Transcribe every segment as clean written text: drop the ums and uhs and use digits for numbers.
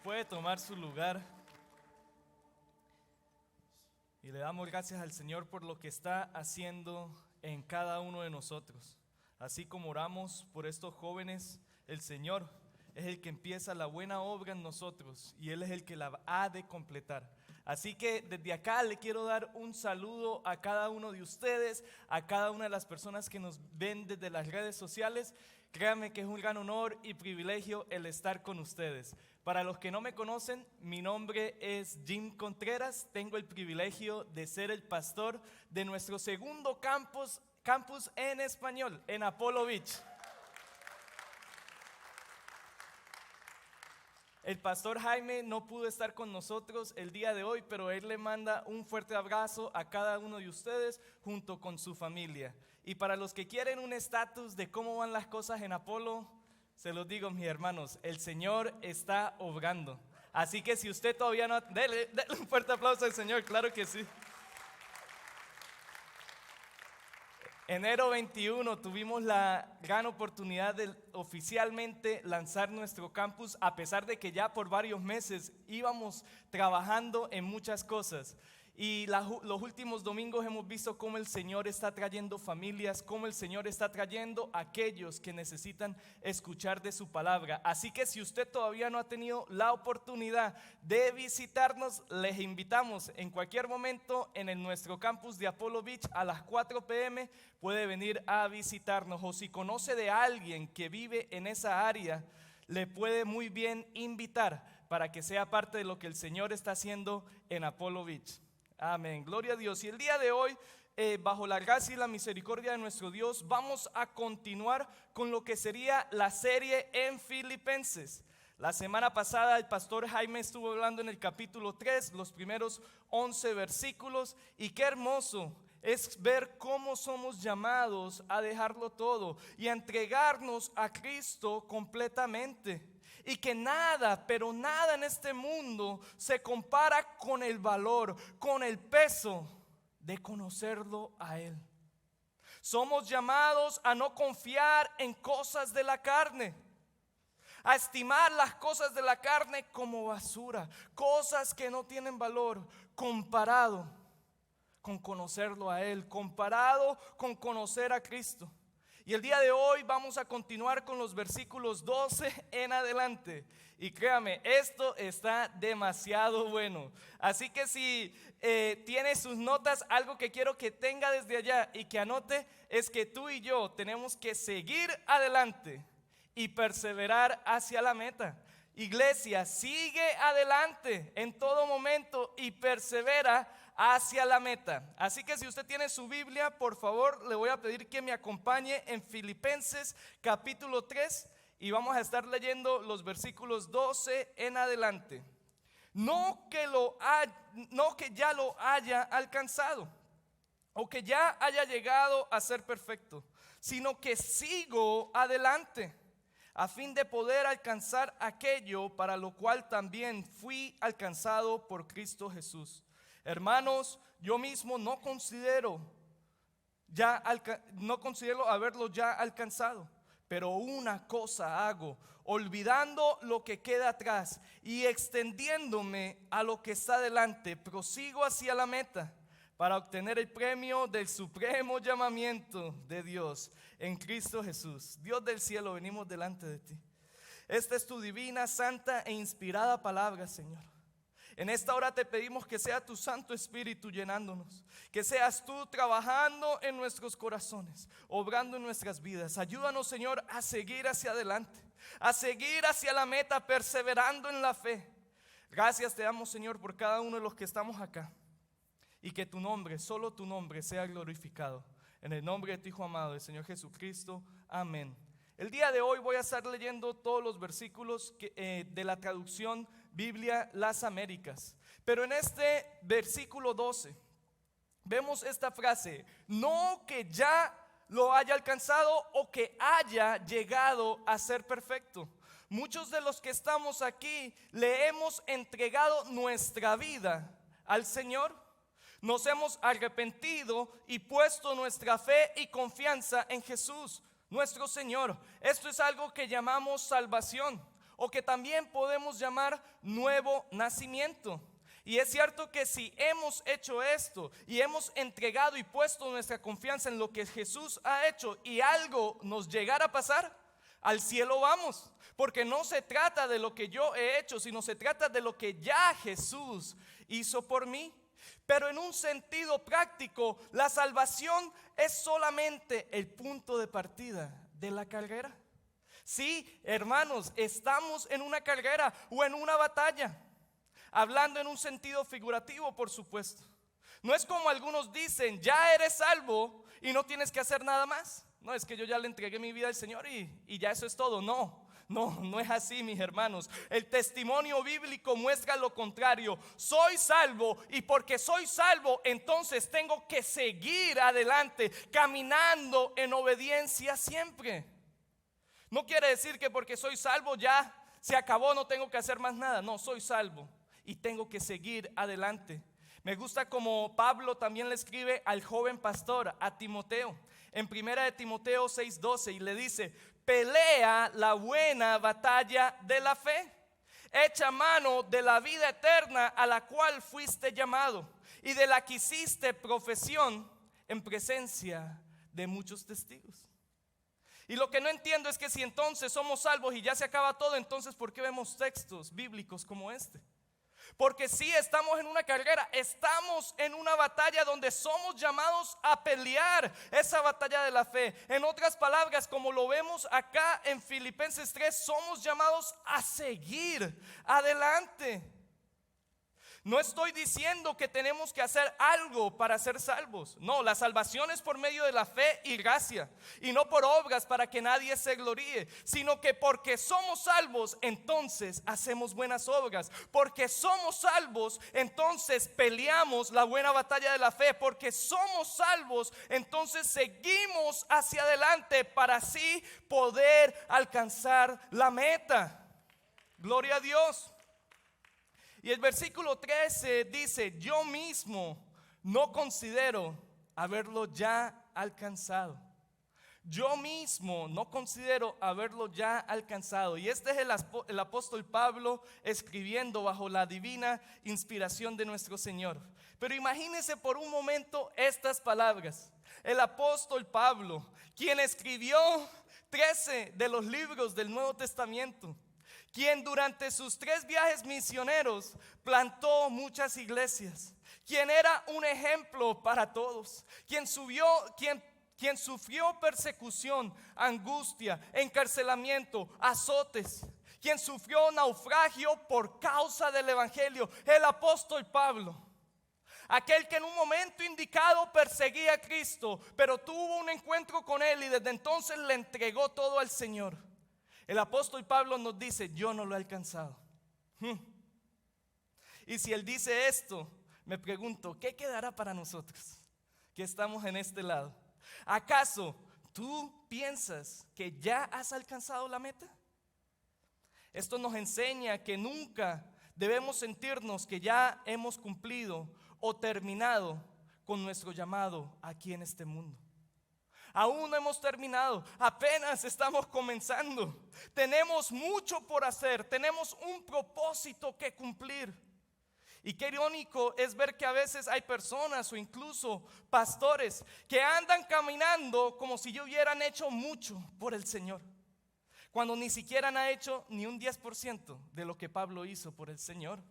Puede tomar su lugar. Y le damos gracias al Señor por lo que está haciendo en cada uno de nosotros. Así como oramos por estos jóvenes, el Señor es el que empieza la buena obra en nosotros y Él es el que la ha de completar. Así que desde acá le quiero dar un saludo a cada uno de ustedes, a cada una de las personas que nos ven desde las redes sociales. Créanme que es un gran honor y privilegio el estar con ustedes. Para los que no me conocen, mi nombre es Jim Contreras. Tengo el privilegio de ser el pastor de nuestro segundo campus en español, en Apollo Beach. El pastor Jaime no pudo estar con nosotros el día de hoy, pero él le manda un fuerte abrazo a cada uno de ustedes junto con su familia. Y para los que quieren un estatus de cómo van las cosas en Apollo, se los digo, mis hermanos, el Señor está obrando. Así que si usted todavía no... Dele un fuerte aplauso al Señor, claro que sí. Enero 21 tuvimos la gran oportunidad de oficialmente lanzar nuestro campus, a pesar de que ya por varios meses íbamos trabajando en muchas cosas. Y los últimos domingos hemos visto cómo el Señor está trayendo familias, cómo el Señor está trayendo a aquellos que necesitan escuchar de su palabra. Así que si usted todavía no ha tenido la oportunidad de visitarnos, les invitamos en cualquier momento en nuestro campus de Apollo Beach a las 4 p.m. puede venir a visitarnos, o si conoce de alguien que vive en esa área, le puede muy bien invitar para que sea parte de lo que el Señor está haciendo en Apollo Beach. Amén, gloria a Dios. Y el día de hoy, bajo la gracia y la misericordia de nuestro Dios, vamos a continuar con lo que sería la serie en Filipenses. La semana pasada el pastor Jaime estuvo hablando en el capítulo 3, los primeros 11 versículos, y qué hermoso es ver cómo somos llamados a dejarlo todo y a entregarnos a Cristo completamente. Y que nada, pero nada en este mundo se compara con el valor, con el peso de conocerlo a Él. Somos llamados a no confiar en cosas de la carne, a estimar las cosas de la carne como basura, cosas que no tienen valor comparado con conocerlo a Él, comparado con conocer a Cristo. Y el día de hoy vamos a continuar con los versículos 12 en adelante. Y créame, esto está demasiado bueno. Así que si tiene sus notas, algo que quiero que tenga desde allá y que anote es que tú y yo tenemos que seguir adelante y perseverar hacia la meta. Iglesia, sigue adelante en todo momento y persevera hacia la meta. Así que si usted tiene su Biblia, por favor, le voy a pedir que me acompañe en Filipenses capítulo 3 y vamos a estar leyendo los versículos 12 en adelante. No que ya lo haya alcanzado o que ya haya llegado a ser perfecto, sino que sigo adelante a fin de poder alcanzar aquello para lo cual también fui alcanzado por Cristo Jesús. Hermanos, yo mismo no considero haberlo ya alcanzado, pero una cosa hago, olvidando lo que queda atrás y extendiéndome a lo que está delante, prosigo hacia la meta para obtener el premio del supremo llamamiento de Dios en Cristo Jesús. Dios del cielo, venimos delante de ti. Esta es tu divina, santa e inspirada palabra, Señor. En esta hora te pedimos que sea tu Santo Espíritu llenándonos, que seas tú trabajando en nuestros corazones, obrando en nuestras vidas. Ayúdanos, Señor, a seguir hacia adelante, a seguir hacia la meta, perseverando en la fe. Gracias te damos, Señor, por cada uno de los que estamos acá, y que tu nombre, solo tu nombre, sea glorificado. En el nombre de tu Hijo amado, el Señor Jesucristo. Amén. El día de hoy voy a estar leyendo todos los versículos de la traducción Biblia Las Américas. Pero en este versículo 12 vemos esta frase: no que ya lo haya alcanzado o que haya llegado a ser perfecto. Muchos de los que estamos aquí le hemos entregado nuestra vida al Señor. Nos hemos arrepentido y puesto nuestra fe y confianza en Jesús, nuestro Señor. Esto es algo que llamamos salvación. o que también podemos llamar nuevo nacimiento. Y es cierto que si hemos hecho esto y hemos entregado y puesto nuestra confianza en lo que Jesús ha hecho y algo nos llegara a pasar, al cielo vamos, porque no se trata de lo que yo he hecho, sino se trata de lo que ya Jesús hizo por mí. Pero en un sentido práctico, la salvación es solamente el punto de partida de la carrera. Sí, hermanos, estamos en una carrera o en una batalla, hablando en un sentido figurativo, por supuesto. No es como algunos dicen, ya eres salvo y no tienes que hacer nada más. No, es que yo ya le entregué mi vida al Señor y ya eso es todo. No es así, mis hermanos. El testimonio bíblico muestra lo contrario. Soy salvo y porque soy salvo, entonces tengo que seguir adelante, caminando en obediencia siempre. No quiere decir que porque soy salvo ya se acabó, no tengo que hacer más nada. No, soy salvo y tengo que seguir adelante. Me gusta como Pablo también le escribe al joven pastor, a Timoteo, en 1 de Timoteo 6:12, y le dice: pelea la buena batalla de la fe, echa mano de la vida eterna a la cual fuiste llamado y de la que hiciste profesión en presencia de muchos testigos. Y lo que no entiendo es que si entonces somos salvos y ya se acaba todo, entonces ¿por qué vemos textos bíblicos como este? Porque sí, estamos en una carrera, estamos en una batalla donde somos llamados a pelear esa batalla de la fe. En otras palabras, como lo vemos acá en Filipenses 3, somos llamados a seguir adelante. No estoy diciendo que tenemos que hacer algo para ser salvos. No, la salvación es por medio de la fe y gracia, y no por obras para que nadie se gloríe, sino que porque somos salvos, entonces hacemos buenas obras. Porque somos salvos, entonces peleamos la buena batalla de la fe. Porque somos salvos, entonces seguimos hacia adelante para así poder alcanzar la meta. Gloria a Dios. Y el versículo 13 dice: yo mismo no considero haberlo ya alcanzado. Yo mismo no considero haberlo ya alcanzado. Y este es el apóstol Pablo escribiendo bajo la divina inspiración de nuestro Señor. Pero imagínense por un momento estas palabras. El apóstol Pablo, quien escribió 13 de los libros del Nuevo Testamento, quien durante sus 3 viajes misioneros plantó muchas iglesias, quien era un ejemplo para todos, quien sufrió persecución, angustia, encarcelamiento, azotes, quien sufrió naufragio por causa del evangelio, el apóstol Pablo. Aquel que en un momento indicado perseguía a Cristo, pero tuvo un encuentro con Él y desde entonces le entregó todo al Señor. El apóstol Pablo nos dice: yo no lo he alcanzado. Y si él dice esto, me pregunto, ¿qué quedará para nosotros que estamos en este lado? ¿Acaso tú piensas que ya has alcanzado la meta? Esto nos enseña que nunca debemos sentirnos que ya hemos cumplido o terminado con nuestro llamado aquí en este mundo. Aún no hemos terminado, apenas estamos comenzando. Tenemos mucho por hacer, tenemos un propósito que cumplir. Y qué irónico es ver que a veces hay personas o incluso pastores que andan caminando como si ya hubieran hecho mucho por el Señor, cuando ni siquiera han hecho ni un 10% de lo que Pablo hizo por el Señor.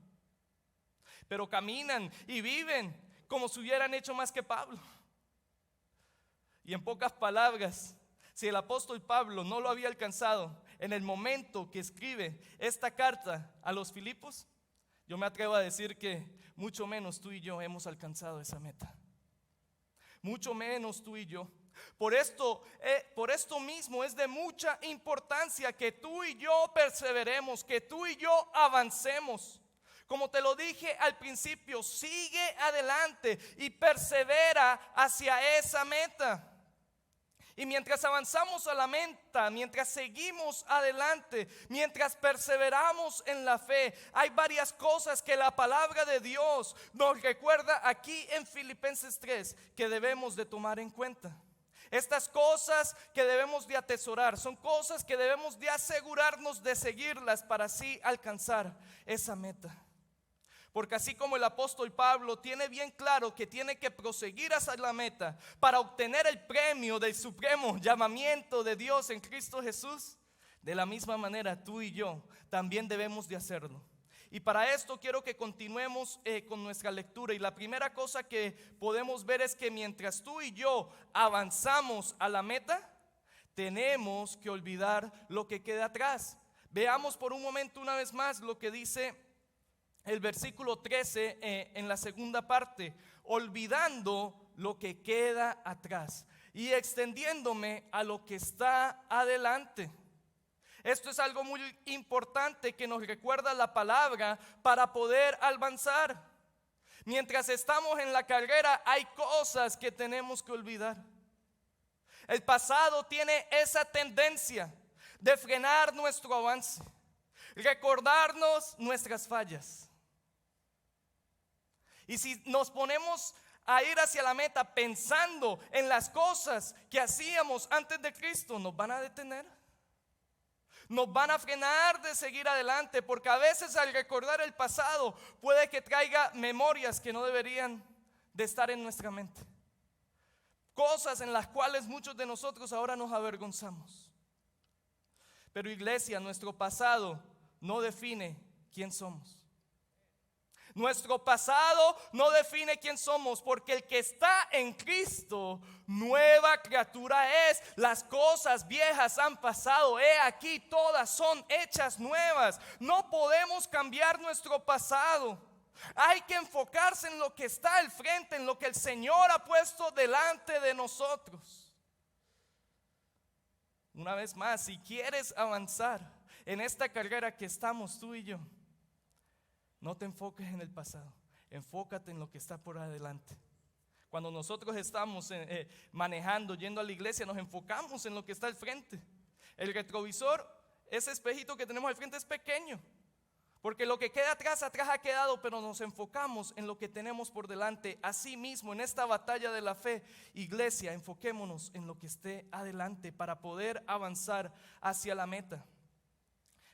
Pero caminan y viven como si hubieran hecho más que Pablo. Y en pocas palabras, si el apóstol Pablo no lo había alcanzado en el momento que escribe esta carta a los Filipos, yo me atrevo a decir que mucho menos tú y yo hemos alcanzado esa meta. Mucho menos tú y yo. Por esto mismo es de mucha importancia que tú y yo perseveremos, que tú y yo avancemos. Como te lo dije al principio, sigue adelante y persevera hacia esa meta. Y mientras avanzamos a la meta, mientras seguimos adelante, mientras perseveramos en la fe, hay varias cosas que la palabra de Dios nos recuerda aquí en Filipenses 3 que debemos de tomar en cuenta. Estas cosas que debemos de atesorar son cosas que debemos de asegurarnos de seguirlas para así alcanzar esa meta. Porque así como el apóstol Pablo tiene bien claro que tiene que proseguir hacia la meta para obtener el premio del supremo llamamiento de Dios en Cristo Jesús, de la misma manera tú y yo también debemos de hacerlo. Y para esto quiero que continuemos con nuestra lectura. Y la primera cosa que podemos ver es que mientras tú y yo avanzamos a la meta, tenemos que olvidar lo que queda atrás. Veamos por un momento una vez más lo que dice el versículo 13 en la segunda parte. Olvidando lo que queda atrás y extendiéndome a lo que está adelante. Esto es algo muy importante que nos recuerda la palabra para poder avanzar. Mientras estamos en la carrera hay cosas que tenemos que olvidar. El pasado tiene esa tendencia de frenar nuestro avance, recordarnos nuestras fallas. Y si nos ponemos a ir hacia la meta pensando en las cosas que hacíamos antes de Cristo, nos van a detener. Nos van a frenar de seguir adelante, porque a veces al recordar el pasado puede que traiga memorias que no deberían de estar en nuestra mente. Cosas en las cuales muchos de nosotros ahora nos avergonzamos. Pero iglesia, nuestro pasado no define quién somos. Nuestro pasado no define quién somos, porque el que está en Cristo, nueva criatura es. Las cosas viejas han pasado, he aquí todas son hechas nuevas. No podemos cambiar nuestro pasado. Hay que enfocarse en lo que está al frente, en lo que el Señor ha puesto delante de nosotros. Una vez más, si quieres avanzar en esta carrera que estamos tú y yo, no te enfoques en el pasado, enfócate en lo que está por adelante. Cuando nosotros estamos manejando, yendo a la iglesia, nos enfocamos en lo que está al frente. El retrovisor, ese espejito que tenemos al frente es pequeño, porque lo que queda atrás ha quedado, pero nos enfocamos en lo que tenemos por delante. Así mismo, en esta batalla de la fe, iglesia, enfoquémonos en lo que esté adelante para poder avanzar hacia la meta.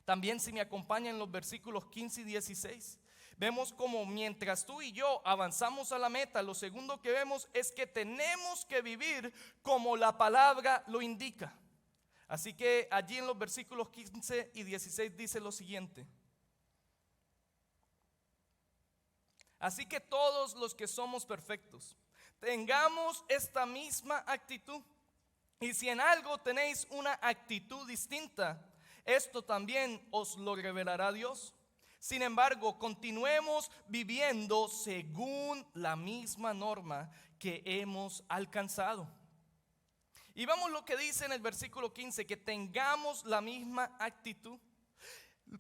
También, si me acompañan los versículos 15 y 16, vemos como mientras tú y yo avanzamos a la meta, lo segundo que vemos es que tenemos que vivir como la palabra lo indica. Así que allí en los versículos 15 y 16 dice lo siguiente: así que todos los que somos perfectos, tengamos esta misma actitud. Y si en algo tenéis una actitud distinta, esto también os lo revelará Dios. Sin embargo, continuemos viviendo según la misma norma que hemos alcanzado. Y vamos lo que dice en el versículo 15, que tengamos la misma actitud.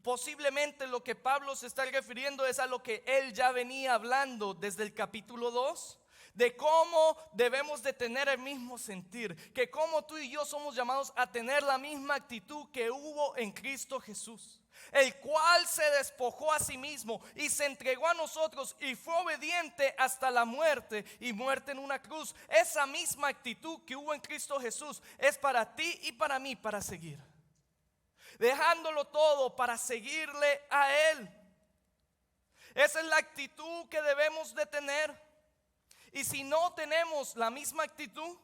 Posiblemente lo que Pablo se está refiriendo es a lo que él ya venía hablando desde el capítulo 2. De cómo debemos de tener el mismo sentir, que como tú y yo somos llamados a tener la misma actitud que hubo en Cristo Jesús, el cual se despojó a sí mismo y se entregó a nosotros y fue obediente hasta la muerte, y muerte en una cruz. Esa misma actitud que hubo en Cristo Jesús es para ti y para mí, para seguir, dejándolo todo para seguirle a Él. Esa es la actitud que debemos de tener. Y si no tenemos la misma actitud,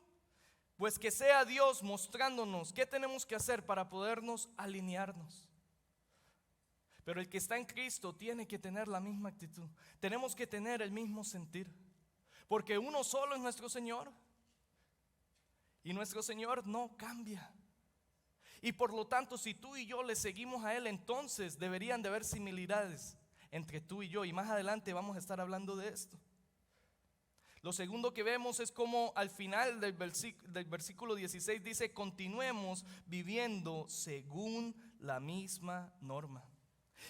pues que sea Dios mostrándonos qué tenemos que hacer para podernos alinearnos. Pero el que está en Cristo tiene que tener la misma actitud. Tenemos que tener el mismo sentir, porque uno solo es nuestro Señor, y nuestro Señor no cambia. Y por lo tanto, si tú y yo le seguimos a Él, entonces deberían de haber similitudes entre tú y yo, y más adelante vamos a estar hablando de esto. Lo segundo que vemos es como al final del versículo 16 dice: continuemos viviendo según la misma norma.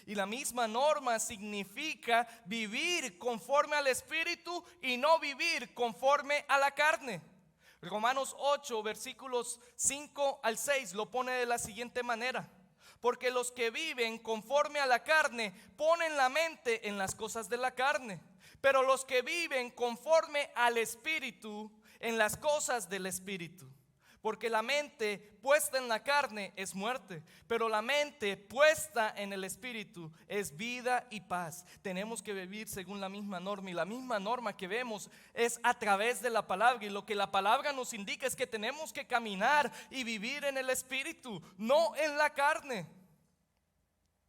Y la misma norma significa vivir conforme al Espíritu y no vivir conforme a la carne. Romanos 8, versículos 5 al 6 lo pone de la siguiente manera: porque los que viven conforme a la carne ponen la mente en las cosas de la carne, pero los que viven conforme al Espíritu en las cosas del Espíritu. Porque la mente puesta en la carne es muerte, pero la mente puesta en el espíritu es vida y paz. Tenemos que vivir según la misma norma, y la misma norma que vemos es a través de la palabra, y lo que la palabra nos indica es que tenemos que caminar y vivir en el espíritu, no en la carne.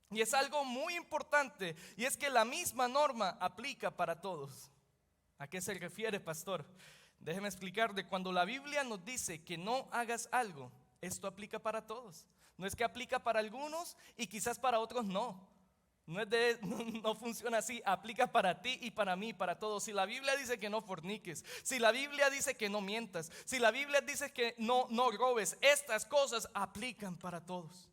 Y es algo muy importante, y es que la misma norma aplica para todos. ¿A qué se refiere, pastor? Déjeme explicarle. Cuando la Biblia nos dice que no hagas algo, esto aplica para todos. No es que aplica para algunos y quizás para otros no. No funciona así. Aplica para ti y para mí, para todos. Si la Biblia dice que no forniques, si la Biblia dice que no mientas, si la Biblia dice que no robes, estas cosas aplican para todos.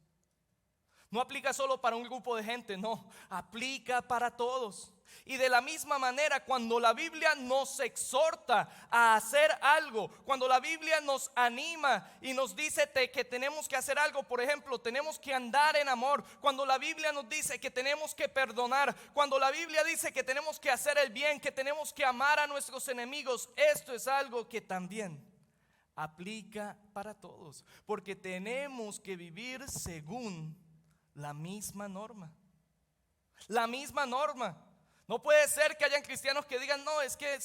No aplica solo para un grupo de gente, no, aplica para todos. Y de la misma manera, cuando la Biblia nos exhorta a hacer algo, cuando la Biblia nos anima y nos dice que tenemos que hacer algo, por ejemplo, tenemos que andar en amor, cuando la Biblia nos dice que tenemos que perdonar, cuando la Biblia dice que tenemos que hacer el bien, que tenemos que amar a nuestros enemigos, esto es algo que también aplica para todos, porque tenemos que vivir según la misma norma. La misma norma. No puede ser que hayan cristianos que digan, no, es que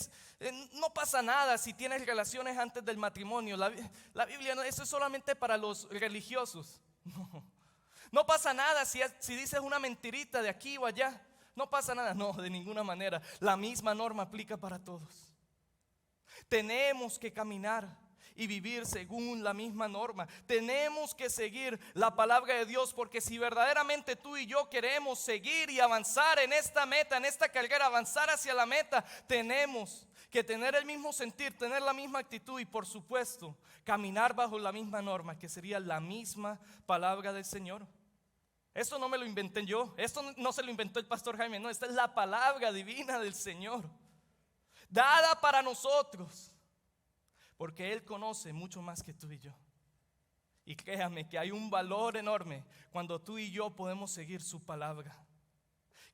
no pasa nada si tienes relaciones antes del matrimonio. La Biblia, no, eso es solamente para los religiosos. No pasa nada si dices una mentirita de aquí o allá. No pasa nada, no, de ninguna manera. La misma norma aplica para todos. Tenemos que caminar y vivir según la misma norma. Tenemos que seguir la palabra de Dios, porque si verdaderamente tú y yo queremos seguir y avanzar en esta meta, en esta carrera, avanzar hacia la meta, tenemos que tener el mismo sentir, tener la misma actitud y, por supuesto, caminar bajo la misma norma, que sería la misma palabra del Señor. Esto no me lo inventé yo, esto no se lo inventó el pastor Jaime, no, esta es la palabra divina del Señor, dada para nosotros. Porque Él conoce mucho más que tú y yo. Y créame que hay un valor enorme cuando tú y yo podemos seguir su palabra.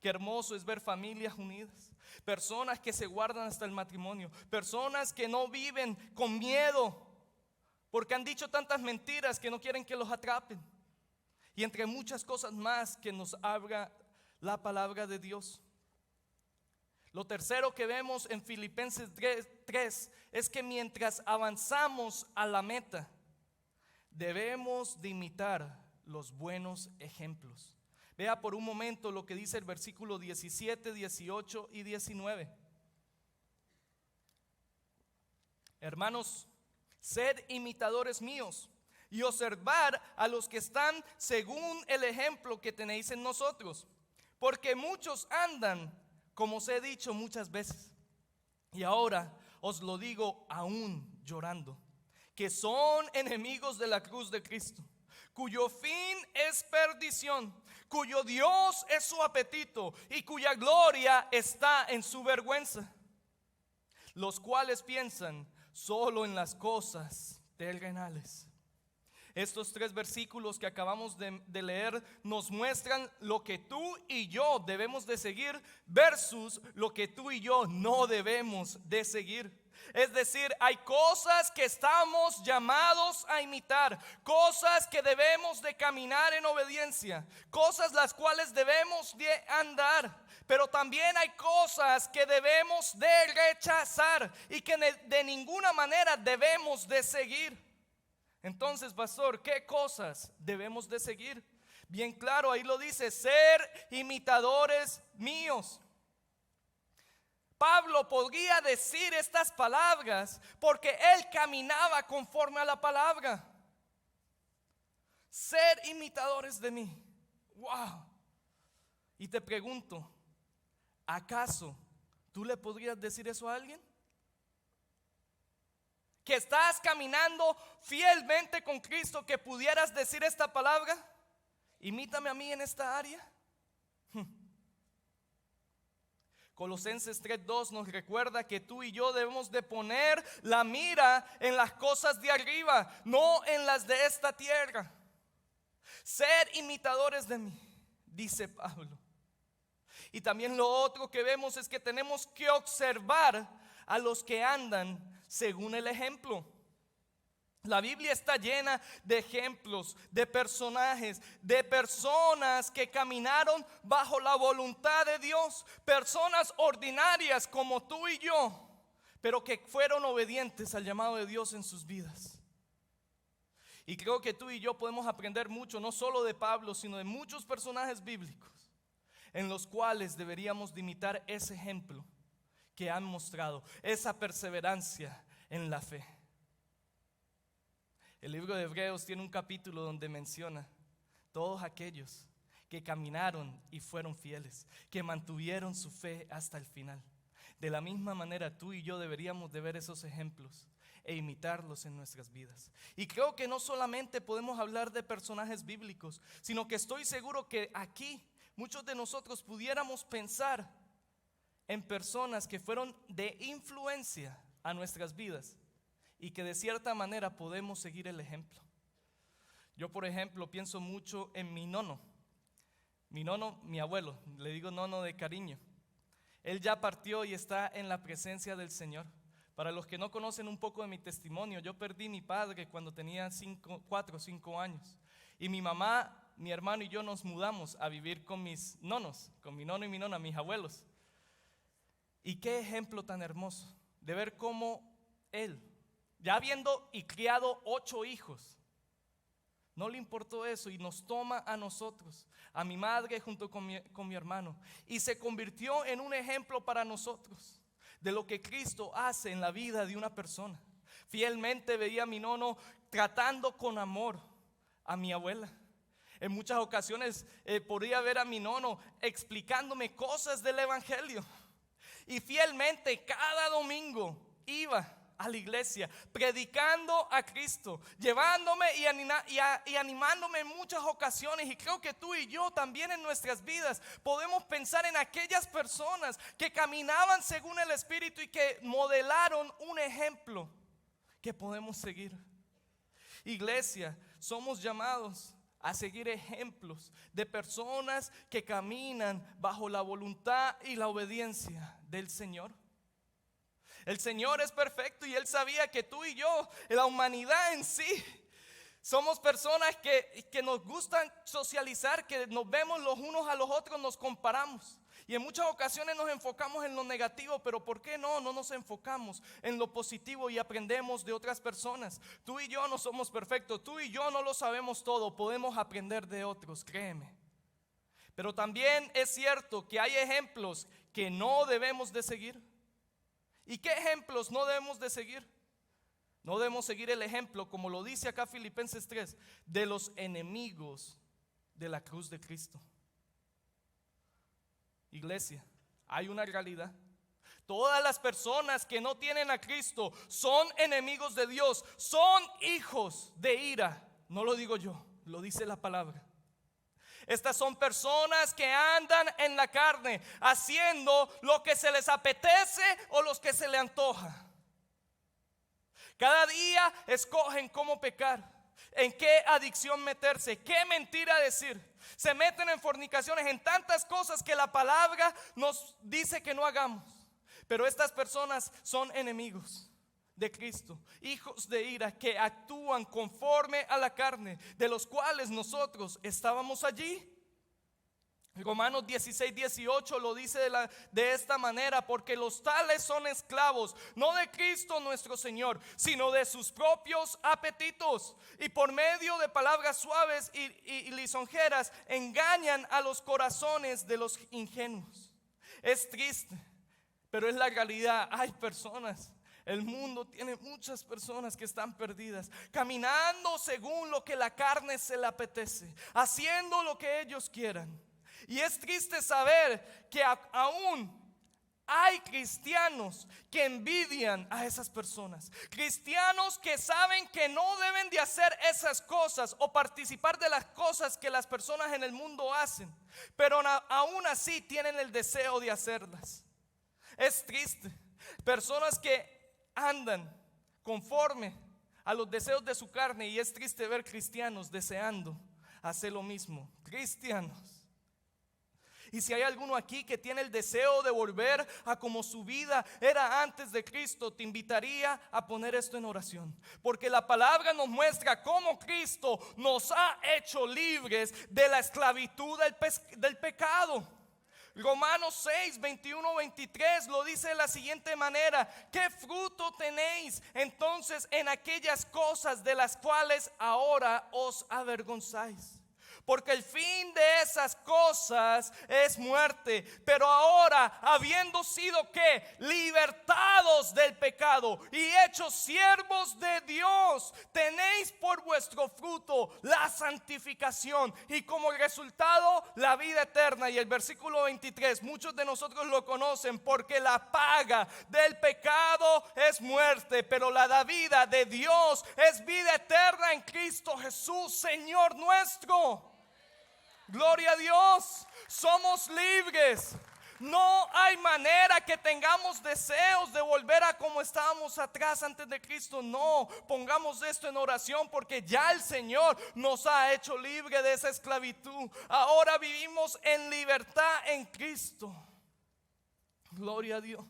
Qué hermoso es ver familias unidas, personas que se guardan hasta el matrimonio, personas que no viven con miedo porque han dicho tantas mentiras que no quieren que los atrapen. Y entre muchas cosas más que nos habla la palabra de Dios. Lo tercero que vemos en Filipenses 3 es que mientras avanzamos a la meta, debemos de imitar los buenos ejemplos. Vea por un momento lo que dice el versículo 17, 18 y 19. Hermanos, sed imitadores míos y observad a los que están según el ejemplo que tenéis en nosotros, porque muchos andan, como os he dicho muchas veces, y ahora os lo digo aún llorando, que son enemigos de la cruz de Cristo, cuyo fin es perdición, cuyo Dios es su apetito y cuya gloria está en su vergüenza, los cuales piensan solo en las cosas terrenales. Estos 3 versículos que acabamos de leer nos muestran lo que tú y yo debemos de seguir versus lo que tú y yo no debemos de seguir. Es decir, hay cosas que estamos llamados a imitar, cosas que debemos de caminar en obediencia, cosas las cuales debemos de andar. Pero también hay cosas que debemos de rechazar y que de ninguna manera debemos de seguir. Entonces, pastor, ¿qué cosas debemos de seguir? Bien claro, ahí lo dice, ser imitadores míos. Pablo podía decir estas palabras porque él caminaba conforme a la palabra. Ser imitadores de mí. Wow. Y te pregunto, ¿acaso tú le podrías decir eso a alguien? Que estás caminando fielmente con Cristo, que pudieras decir esta palabra, imítame a mí en esta área. Colosenses 3:2 nos recuerda que tú y yo debemos de poner la mira en las cosas de arriba, no en las de esta tierra. Ser imitadores de mí, dice Pablo. Y también lo otro que vemos es que tenemos que observar a los que andan según el ejemplo. La Biblia está llena de ejemplos, de personajes, de personas que caminaron bajo la voluntad de Dios, personas ordinarias como tú y yo, pero que fueron obedientes al llamado de Dios en sus vidas. Y creo que tú y yo podemos aprender mucho, no solo de Pablo, sino de muchos personajes bíblicos, en los cuales deberíamos de imitar ese ejemplo que han mostrado, esa perseverancia en la fe. El libro de Hebreos tiene un capítulo donde menciona todos aquellos que caminaron y fueron fieles, que mantuvieron su fe hasta el final. De la misma manera, tú y yo deberíamos de ver esos ejemplos e imitarlos en nuestras vidas. Y creo que no solamente podemos hablar de personajes bíblicos, sino que estoy seguro que aquí muchos de nosotros pudiéramos pensar en personas que fueron de influencia a nuestras vidas y que de cierta manera podemos seguir el ejemplo. Yo, por ejemplo, pienso mucho en mi nono. Mi abuelo, le digo nono de cariño. Él ya partió y está en la presencia del Señor. Para los que no conocen un poco de mi testimonio, yo perdí a mi padre cuando tenía 4 o 5 años. Y mi mamá, mi hermano y yo nos mudamos a vivir con mis nonos, con mi nono y mi nona, mis abuelos. Y qué ejemplo tan hermoso de ver cómo él, ya habiendo y criado 8 hijos, no le importó eso y nos toma a nosotros, a mi madre junto con mi hermano, y se convirtió en un ejemplo para nosotros de lo que Cristo hace en la vida de una persona. Fielmente veía a mi nono tratando con amor a mi abuela. En muchas ocasiones podía ver a mi nono explicándome cosas del evangelio. Y fielmente cada domingo iba a la iglesia predicando a Cristo, llevándome y animándome en muchas ocasiones. Y creo que tú y yo también en nuestras vidas podemos pensar en aquellas personas que caminaban según el Espíritu y que modelaron un ejemplo que podemos seguir. Iglesia, somos llamados a seguir ejemplos de personas que caminan bajo la voluntad y la obediencia del Señor. El Señor es perfecto y Él sabía que tú y yo, la humanidad en sí, somos personas que nos gustan socializar, que nos vemos los unos a los otros, nos comparamos. Y en muchas ocasiones nos enfocamos en lo negativo, pero ¿por qué no nos enfocamos en lo positivo y aprendemos de otras personas? Tú y yo no somos perfectos, tú y yo no lo sabemos todo, podemos aprender de otros, créeme. Pero también es cierto que hay ejemplos que no debemos de seguir. ¿Y qué ejemplos no debemos de seguir? No debemos seguir el ejemplo, como lo dice acá Filipenses 3, de los enemigos de la cruz de Cristo. Iglesia, hay una realidad. Todas las personas que no tienen a Cristo son enemigos de Dios, son hijos de ira. No lo digo yo, lo dice la palabra. Estas son personas que andan en la carne, haciendo lo que se les apetece o lo que se les antoja. Cada día escogen cómo pecar, en qué adicción meterse, qué mentira decir. Se meten en fornicaciones, en tantas cosas que la palabra nos dice que no hagamos. Pero estas personas son enemigos de Cristo, hijos de ira que actúan conforme a la carne, de los cuales nosotros estábamos allí. Romanos 16:18 lo dice de esta manera: porque los tales son esclavos, no de Cristo nuestro Señor, sino de sus propios apetitos, y por medio de palabras suaves y lisonjeras engañan a los corazones de los ingenuos. Es triste, pero es la realidad. Hay personas, el mundo tiene muchas personas que están perdidas, caminando según lo que la carne se le apetece, haciendo lo que ellos quieran. Y es triste saber que aún hay cristianos que envidian a esas personas. Cristianos que saben que no deben de hacer esas cosas o participar de las cosas que las personas en el mundo hacen, pero aún así tienen el deseo de hacerlas. Es triste. Personas que andan conforme a los deseos de su carne, y es triste ver cristianos deseando hacer lo mismo. Cristianos. Y si hay alguno aquí que tiene el deseo de volver a como su vida era antes de Cristo, te invitaría a poner esto en oración. Porque la palabra nos muestra cómo Cristo nos ha hecho libres de la esclavitud del pecado. Romanos 6, 21, 23 lo dice de la siguiente manera: ¿qué fruto tenéis entonces en aquellas cosas de las cuales ahora os avergonzáis? Porque el fin de esas cosas es muerte. Pero ahora, habiendo sido ¿qué? Libertados del pecado y hechos siervos de Dios, tenéis por vuestro fruto la santificación y como resultado la vida eterna. Y el versículo 23, muchos de nosotros lo conocen: porque la paga del pecado es muerte, pero la vida de Dios es vida eterna en Cristo Jesús, Señor nuestro. Gloria a Dios, somos libres. No hay manera que tengamos deseos de volver a como estábamos atrás antes de Cristo. No, pongamos esto en oración, porque ya el Señor nos ha hecho libre de esa esclavitud. Ahora vivimos en libertad en Cristo. Gloria a Dios.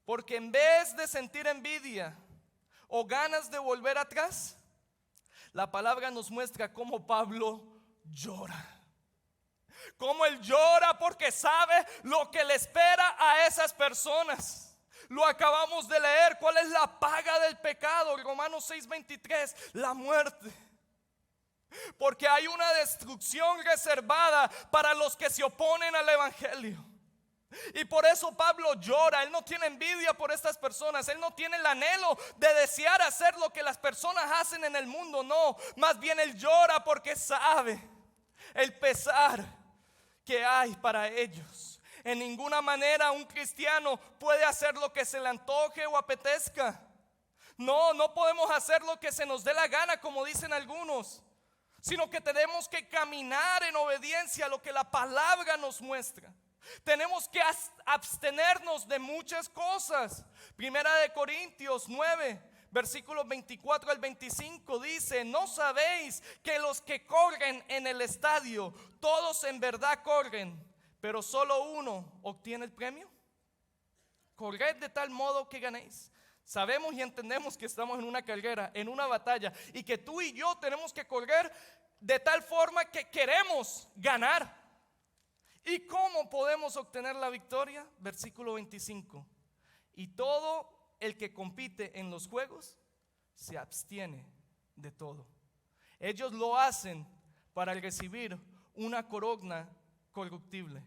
Porque en vez de sentir envidia o ganas de volver atrás, la palabra nos muestra cómo Pablo llora. Cómo él llora porque sabe lo que le espera a esas personas. Lo acabamos de leer. ¿Cuál es la paga del pecado? Romanos 6:23, la muerte. Porque hay una destrucción reservada para los que se oponen al evangelio. Y por eso Pablo llora. Él no tiene envidia por estas personas. Él no tiene el anhelo de desear hacer lo que las personas hacen en el mundo. No, más bien él llora porque sabe el pesar que hay para ellos. En ninguna manera un cristiano puede hacer lo que se le antoje o apetezca. No podemos hacer lo que se nos dé la gana, como dicen algunos, sino que tenemos que caminar en obediencia a lo que la palabra nos muestra. Tenemos que abstenernos de muchas cosas. Primera de Corintios 9, versículos 24 al 25 dice: ¿no sabéis que los que corren en el estadio, todos en verdad corren, pero solo uno obtiene el premio? Corred de tal modo que ganéis. Sabemos y entendemos que estamos en una carrera, en una batalla, y que tú y yo tenemos que correr de tal forma que queremos ganar. ¿Y cómo podemos obtener la victoria? Versículo 25. Y todo el que compite en los juegos se abstiene de todo. Ellos lo hacen para recibir una corona corruptible,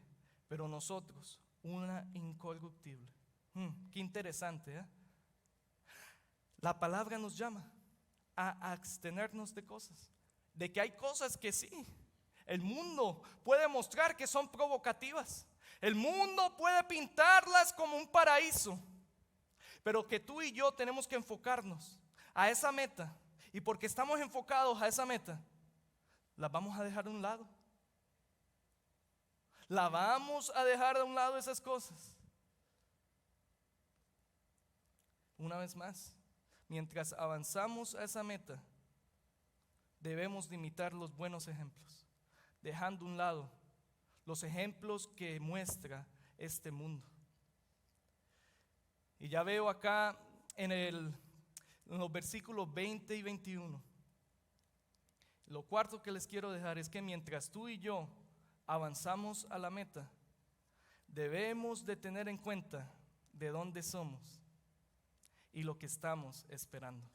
pero nosotros una incorruptible. Qué interesante, ¿eh? La palabra nos llama a abstenernos de cosas. De que hay cosas que sí, el mundo puede mostrar que son provocativas. El mundo puede pintarlas como un paraíso. Pero que tú y yo tenemos que enfocarnos a esa meta. Y porque estamos enfocados a esa meta, las vamos a dejar a un lado. La vamos a dejar a un lado esas cosas. Una vez más, mientras avanzamos a esa meta, debemos de imitar los buenos ejemplos, dejando a un lado los ejemplos que muestra este mundo. Y ya veo acá en los versículos 20 y 21. Lo cuarto que les quiero dejar es que mientras tú y yo avanzamos a la meta, debemos de tener en cuenta de dónde somos y lo que estamos esperando.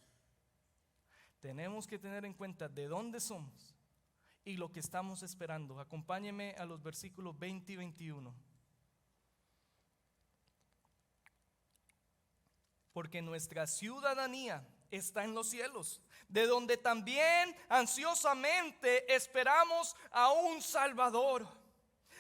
Tenemos que tener en cuenta de dónde somos y lo que estamos esperando. Acompáñenme a los versículos 20 y 21. Porque nuestra ciudadanía está en los cielos, de donde también ansiosamente esperamos a un Salvador,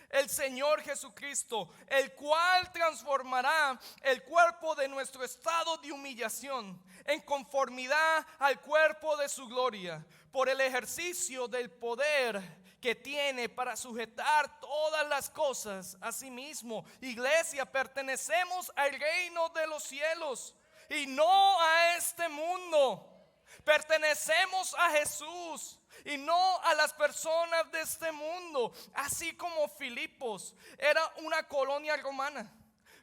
el Señor Jesucristo, el cual transformará el cuerpo de nuestro estado de humillación en conformidad al cuerpo de su gloria, por el ejercicio del poder que tiene para sujetar todas las cosas a sí mismo. Iglesia, pertenecemos al reino de los cielos y no a este mundo. Pertenecemos a Jesús y no a las personas de este mundo. Así como Filipos era una colonia romana.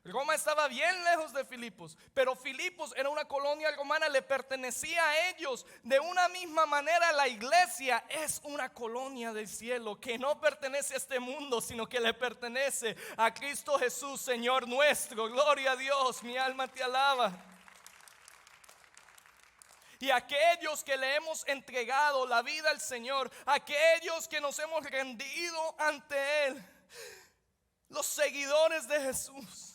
Roma estaba bien lejos de Filipos, pero Filipos era una colonia romana, le pertenecía a ellos. De una misma manera, la iglesia es una colonia del cielo que no pertenece a este mundo, sino que le pertenece a Cristo Jesús, Señor nuestro. Gloria a Dios, mi alma te alaba. Y aquellos que le hemos entregado la vida al Señor, aquellos que nos hemos rendido ante Él, los seguidores de Jesús,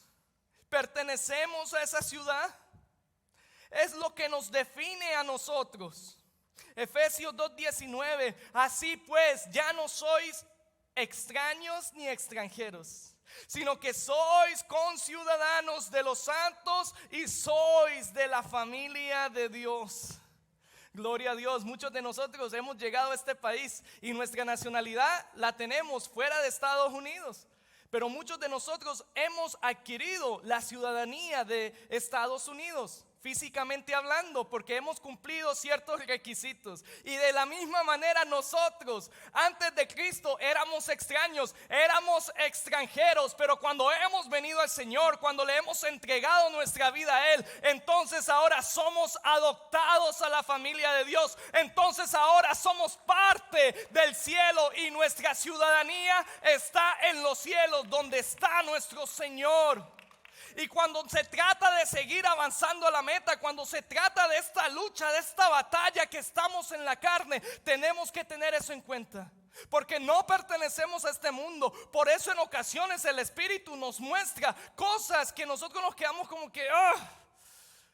pertenecemos a esa ciudad. Es lo que nos define a nosotros. Efesios 2:19. Así pues, ya no sois extraños ni extranjeros, sino que sois conciudadanos de los santos y sois de la familia de Dios. Gloria a Dios. Muchos de nosotros hemos llegado a este país y nuestra nacionalidad la tenemos fuera de Estados Unidos. Pero muchos de nosotros hemos adquirido la ciudadanía de Estados Unidos, físicamente hablando, porque hemos cumplido ciertos requisitos. Y de la misma manera nosotros, antes de Cristo, éramos extraños, éramos extranjeros. Pero cuando hemos venido al Señor, cuando le hemos entregado nuestra vida a Él, entonces ahora somos adoptados a la familia de Dios. Entonces ahora somos parte del cielo y nuestra ciudadanía está en los cielos, donde está nuestro Señor. Y cuando se trata de seguir avanzando a la meta, cuando se trata de esta lucha, de esta batalla que estamos en la carne, tenemos que tener eso en cuenta. Porque no pertenecemos a este mundo. Por eso en ocasiones el Espíritu nos muestra cosas que nosotros nos quedamos como que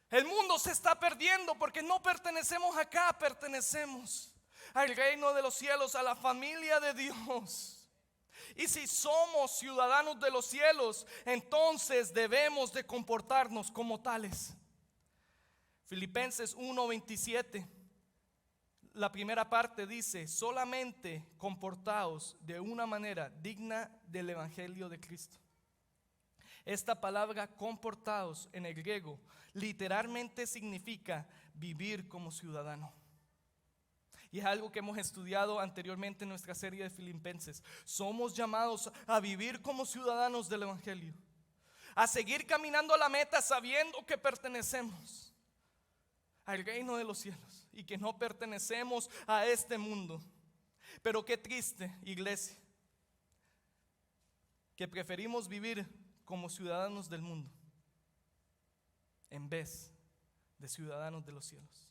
el mundo se está perdiendo, porque no pertenecemos acá, pertenecemos al reino de los cielos, a la familia de Dios. Y si somos ciudadanos de los cielos, entonces debemos de comportarnos como tales. Filipenses 1:27, la primera parte dice: solamente comportaos de una manera digna del evangelio de Cristo. Esta palabra comportaos en el griego literalmente significa vivir como ciudadano. Y es algo que hemos estudiado anteriormente en nuestra serie de Filipenses. Somos llamados a vivir como ciudadanos del evangelio, a seguir caminando a la meta sabiendo que pertenecemos al reino de los cielos y que no pertenecemos a este mundo. Pero qué triste, iglesia, que preferimos vivir como ciudadanos del mundo en vez de ciudadanos de los cielos.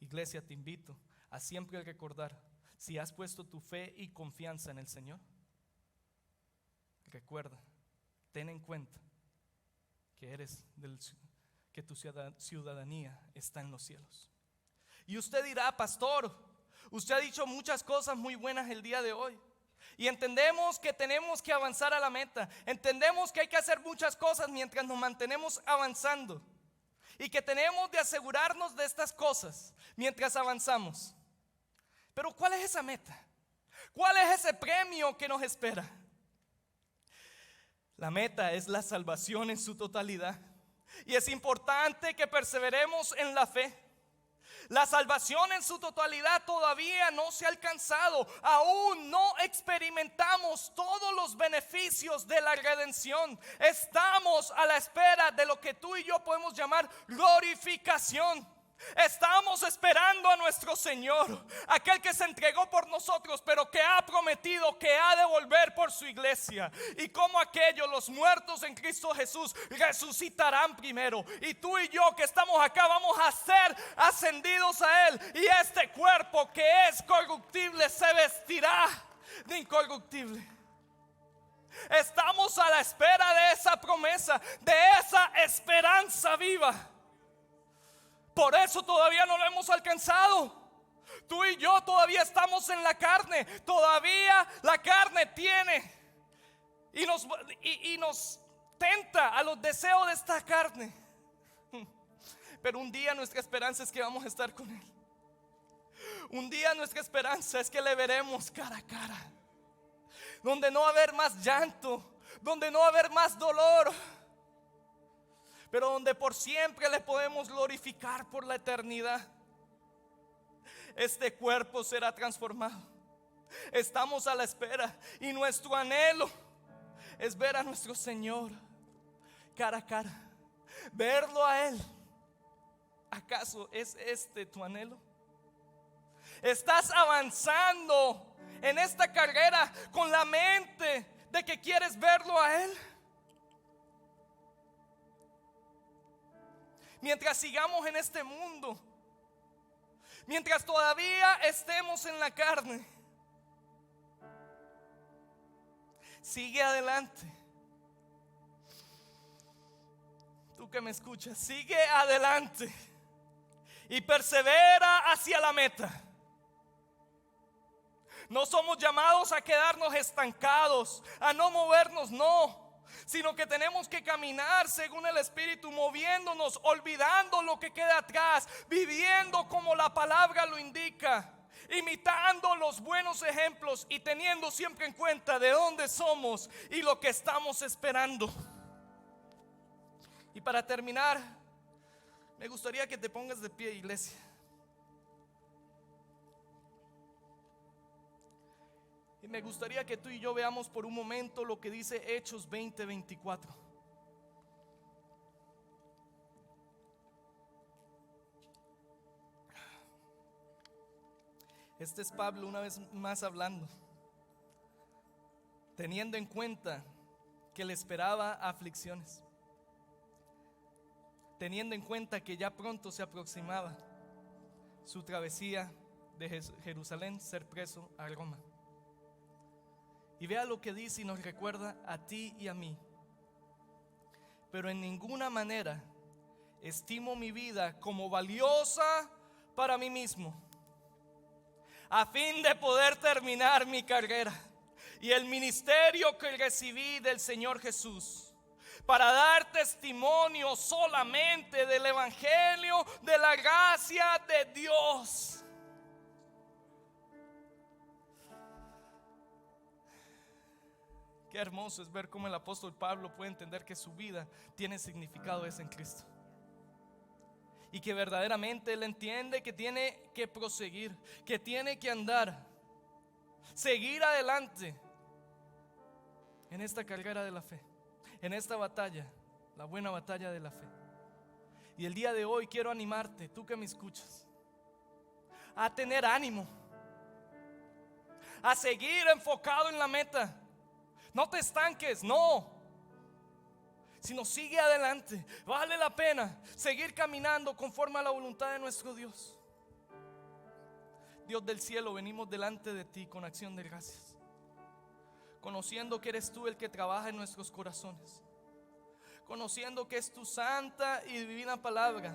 Iglesia, te invito a siempre recordar: si has puesto tu fe y confianza en el Señor, recuerda, ten en cuenta que tu ciudadanía está en los cielos. Y usted dirá: pastor, usted ha dicho muchas cosas muy buenas el día de hoy, y entendemos que tenemos que avanzar a la meta, entendemos que hay que hacer muchas cosas mientras nos mantenemos avanzando, y que tenemos de asegurarnos de estas cosas mientras avanzamos. Pero ¿cuál es esa meta? ¿Cuál es ese premio que nos espera? La meta es la salvación en su totalidad. Y es importante que perseveremos en la fe. La salvación en su totalidad todavía no se ha alcanzado. Aún no experimentamos todos los beneficios de la redención. Estamos a la espera de lo que tú y yo podemos llamar glorificación. Estamos esperando a nuestro Señor, aquel que se entregó por nosotros, pero que ha prometido que ha de volver por su iglesia. Y como aquellos, los muertos en Cristo Jesús, resucitarán primero. Y tú y yo que estamos acá vamos a ser ascendidos a Él. Y este cuerpo que es corruptible se vestirá de incorruptible. Estamos a la espera de esa promesa, de esa esperanza viva. Por eso todavía no lo hemos alcanzado. Tú y yo todavía estamos en la carne. Todavía la carne tiene y nos tenta a los deseos de esta carne. Pero un día nuestra esperanza es que vamos a estar con Él. Un día nuestra esperanza es que le veremos cara a cara, donde no va a haber más llanto, donde no va a haber más dolor, pero donde por siempre le podemos glorificar por la eternidad. este cuerpo será transformado. Estamos a la espera y nuestro anhelo es ver a nuestro Señor cara a cara, verlo a Él. ¿Acaso es este tu anhelo? ¿Estás avanzando en esta carrera con la mente de que quieres verlo a Él? Mientras sigamos en este mundo, mientras todavía estemos en la carne, sigue adelante. Tú que me escuchas, sigue adelante y persevera hacia la meta. No somos llamados a quedarnos estancados, a no movernos, no, sino que tenemos que caminar según el Espíritu, moviéndonos, olvidando lo que queda atrás, viviendo como la palabra lo indica, imitando los buenos ejemplos y teniendo siempre en cuenta de dónde somos y lo que estamos esperando. Y para terminar, me gustaría que te pongas de pie, iglesia. Y me gustaría que tú y yo veamos por un momento lo que dice Hechos 20:24. Este es Pablo una vez más hablando, teniendo en cuenta que le esperaba aflicciones, teniendo en cuenta que ya pronto se aproximaba su travesía de Jerusalén, ser preso a Roma. Y vea lo que dice y nos recuerda a ti y a mí. Pero en ninguna manera estimo mi vida como valiosa para mí mismo, a fin de poder terminar mi carrera y el ministerio que recibí del Señor Jesús, para dar testimonio solamente del evangelio de la gracia de Dios. Qué hermoso es ver cómo el apóstol Pablo puede entender que su vida tiene significado en Cristo. Y que verdaderamente él entiende que tiene que proseguir, que tiene que andar, seguir adelante en esta carrera de la fe, en esta batalla, la buena batalla de la fe. Y el día de hoy quiero animarte, tú que me escuchas, a tener ánimo, a seguir enfocado en la meta. No te estanques, no, sino sigue adelante. Vale la pena seguir caminando conforme a la voluntad de nuestro Dios. Dios del cielo, venimos delante de ti con acción de gracias, conociendo que eres tú el que trabaja en nuestros corazones, conociendo que es tu santa y divina palabra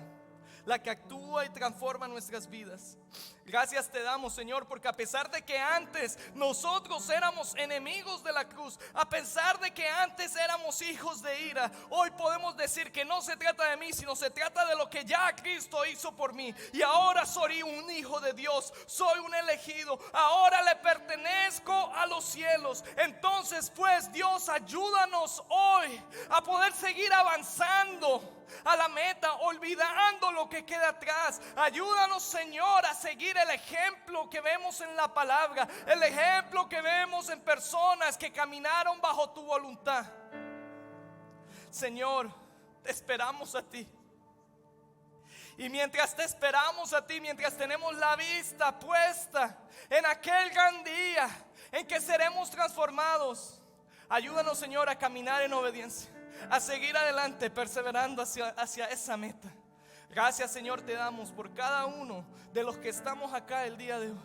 la que actúa y transforma nuestras vidas. Gracias te damos, Señor, porque a pesar de que antes nosotros éramos enemigos de la cruz, a pesar de que antes éramos hijos de ira, hoy podemos decir que no se trata de mí, sino se trata de lo que ya Cristo hizo por mí. Y ahora soy un hijo de Dios, soy un elegido, ahora le pertenezco a los cielos. Entonces pues, Dios, ayúdanos hoy a poder seguir avanzando a la meta, olvidando lo que queda atrás. Ayúdanos, Señor, a seguir el ejemplo que vemos en la palabra, el ejemplo que vemos en personas que caminaron bajo tu voluntad. Señor, te esperamos a ti. Y mientras te esperamos a ti, mientras tenemos la vista puesta en aquel gran día en que seremos transformados, ayúdanos, Señor, a caminar en obediencia, a seguir adelante, perseverando hacia esa meta. Gracias, Señor, te damos por cada uno de los que estamos acá el día de hoy.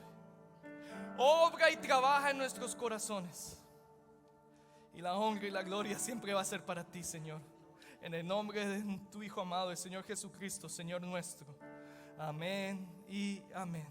Obra y trabaja en nuestros corazones. Y la honra y la gloria siempre va a ser para ti, Señor. En el nombre de tu Hijo amado, el Señor Jesucristo, Señor nuestro. Amén y amén.